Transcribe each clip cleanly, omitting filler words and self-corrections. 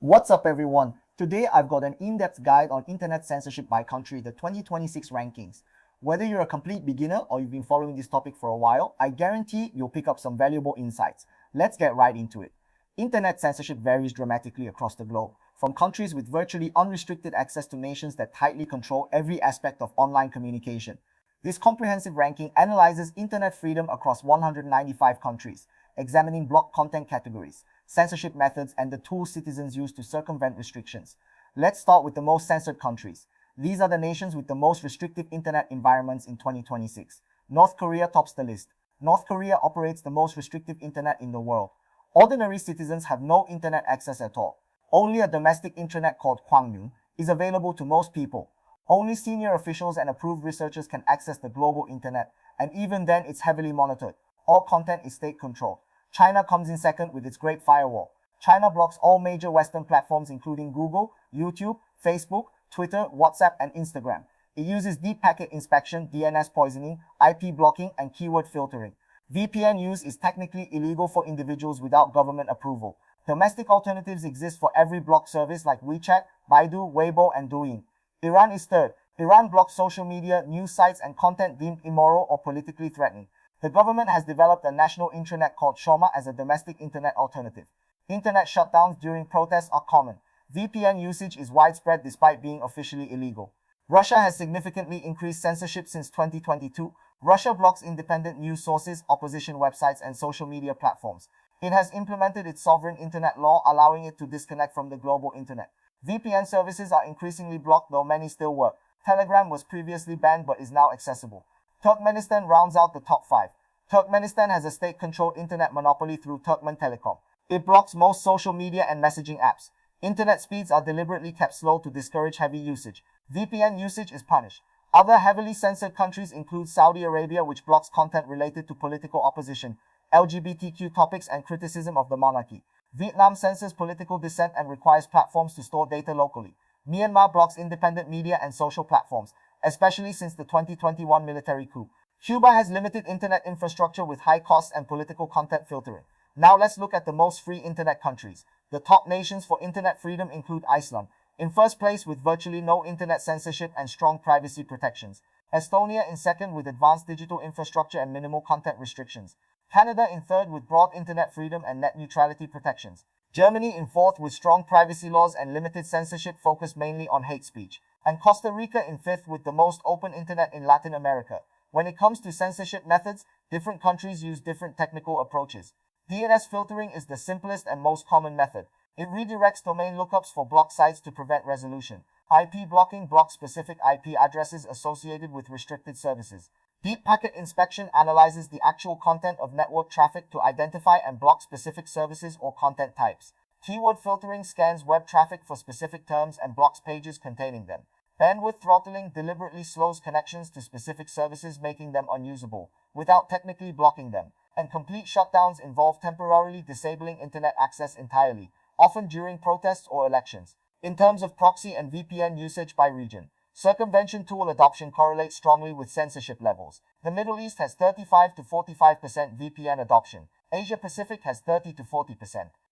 What's up everyone? Today I've got an in-depth guide on internet censorship by country, the 2026 rankings. Whether you're a complete beginner or you've been following this topic for a while, I guarantee you'll pick up some valuable insights. Let's get right into it. Internet censorship varies dramatically across the globe, from countries with virtually unrestricted access to nations that tightly control every aspect of online communication. This comprehensive ranking analyzes internet freedom across 195 countries, examining blocked content categories, censorship methods, and the tools citizens use to circumvent restrictions. Let's start with the most censored countries. These are the nations with the most restrictive internet environments in 2026. North Korea tops the list. North Korea operates the most restrictive internet in the world. Ordinary citizens have no internet access at all. Only a domestic intranet called Kwangyun is available to most people. Only senior officials and approved researchers can access the global internet, and even then it's heavily monitored. All content is state-controlled. China comes in second with its Great Firewall. China blocks all major Western platforms including Google, YouTube, Facebook, Twitter, WhatsApp, and Instagram. It uses deep packet inspection, DNS poisoning, IP blocking, and keyword filtering. VPN use is technically illegal for individuals without government approval. Domestic alternatives exist for every blocked service like WeChat, Baidu, Weibo, and Douyin. Iran is third. Iran blocks social media, news sites, and content deemed immoral or politically threatening. The government has developed a national intranet called Shoma as a domestic internet alternative. Internet shutdowns during protests are common. VPN usage is widespread despite being officially illegal. Russia has significantly increased censorship since 2022. Russia blocks independent news sources, opposition websites, and social media platforms. It has implemented its sovereign internet law, allowing it to disconnect from the global internet. VPN services are increasingly blocked, though many still work. Telegram was previously banned but is now accessible. Turkmenistan rounds out the top 5. Turkmenistan has a state-controlled internet monopoly through Turkmen Telecom. It blocks most social media and messaging apps. Internet speeds are deliberately kept slow to discourage heavy usage. VPN usage is punished. Other heavily censored countries include Saudi Arabia, which blocks content related to political opposition, LGBTQ topics, and criticism of the monarchy. Vietnam censors political dissent and requires platforms to store data locally. Myanmar blocks independent media and social platforms, especially since the 2021 military coup. Cuba has limited internet infrastructure with high costs and political content filtering. Now let's look at the most free internet countries. The top nations for internet freedom include Iceland, in first place with virtually no internet censorship and strong privacy protections. Estonia in second with advanced digital infrastructure and minimal content restrictions. Canada in third with broad internet freedom and net neutrality protections. Germany in fourth with strong privacy laws and limited censorship focused mainly on hate speech. And Costa Rica in fifth with the most open internet in Latin America. When it comes to censorship methods, different countries use different technical approaches. DNS filtering is the simplest and most common method. It redirects domain lookups for blocked sites to prevent resolution. IP blocking blocks specific IP addresses associated with restricted services. Deep packet inspection analyzes the actual content of network traffic to identify and block specific services or content types. Keyword filtering scans web traffic for specific terms and blocks pages containing them. Bandwidth throttling deliberately slows connections to specific services, making them unusable, without technically blocking them. And complete shutdowns involve temporarily disabling internet access entirely, often during protests or elections. In terms of proxy and VPN usage by region, circumvention tool adoption correlates strongly with censorship levels. The Middle East has 35 to 45% VPN adoption. Asia Pacific has 30 to 40%.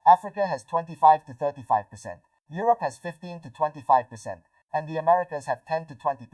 Africa has 25 to 35%. Europe has 15 to 25%. And the Americas have 10 to 20%.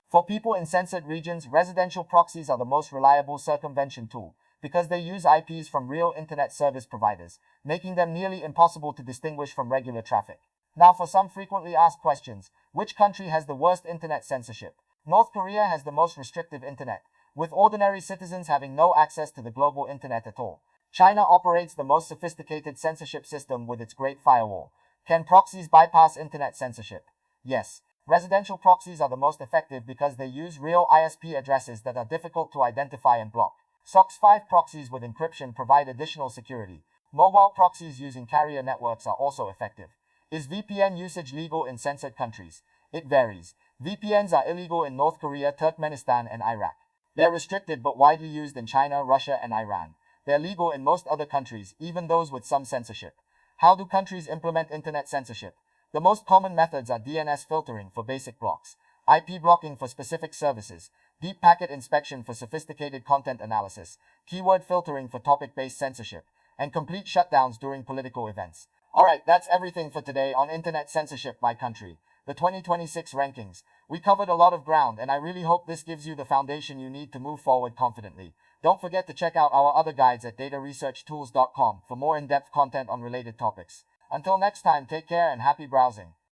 For people in censored regions, residential proxies are the most reliable circumvention tool because they use IPs from real internet service providers, making them nearly impossible to distinguish from regular traffic. Now for some frequently asked questions. Which country has the worst internet censorship? North Korea has the most restrictive internet, with ordinary citizens having no access to the global internet at all. China operates the most sophisticated censorship system with its Great Firewall. Can proxies bypass internet censorship? Yes. Residential proxies are the most effective because they use real ISP addresses that are difficult to identify and block. SOC 5 proxies with encryption provide additional security. Mobile proxies using carrier networks are also effective. Is VPN usage legal in censored countries? It varies. VPNs are illegal in North Korea, Turkmenistan, and Iraq. They're restricted but widely used in China, Russia, and Iran. They're legal in most other countries, even those with some censorship. How do countries implement internet censorship? The most common methods are DNS filtering for basic blocks, IP blocking for specific services, deep packet inspection for sophisticated content analysis, keyword filtering for topic-based censorship, and complete shutdowns during political events. Alright, that's everything for today on Internet Censorship by Country, the 2026 rankings. We covered a lot of ground, and I really hope this gives you the foundation you need to move forward confidently. Don't forget to check out our other guides at dataresearchtools.com for more in-depth content on related topics. Until next time, take care and happy browsing.